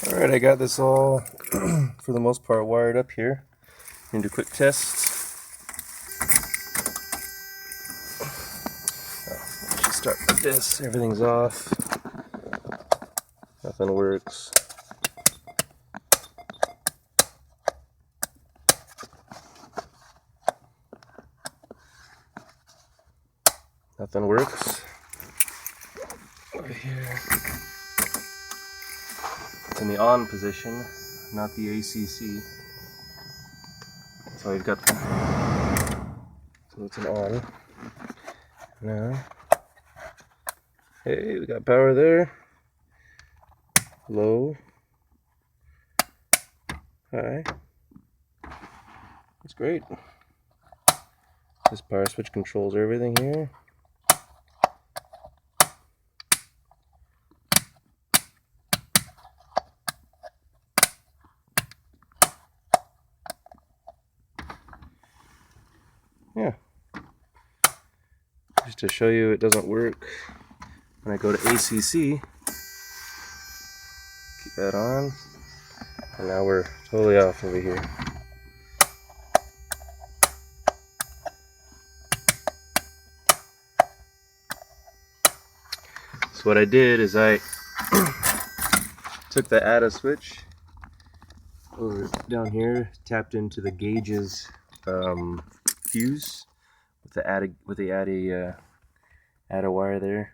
Alright, I got this all, for the most part, wired up here. Do quick tests. Let's just start with this. Everything's off. Nothing works. Nothing works. Over here. It's in the on position, not the ACC. So we've got the, so it's an on. Now, hey, we got power there. Low. High. That's great. This power switch controls everything here. Yeah. Just to show you it doesn't work when I go to ACC. Keep that on. And now we're totally off over here. So what I did is I took the ATA switch over down here, tapped into the gauges fuse with the ATA wire there,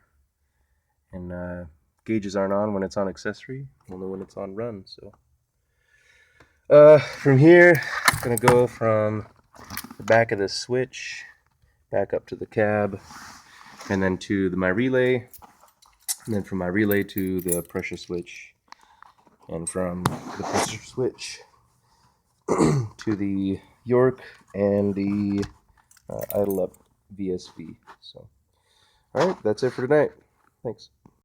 and gauges aren't on when it's on accessory, only when it's on run. So from here, I'm gonna go from the back of the switch back up to the cab, and then to my relay, and then from my relay to the pressure switch, and from the pressure switch to the York and the idle up VSV. So, all right, that's it for tonight. Thanks.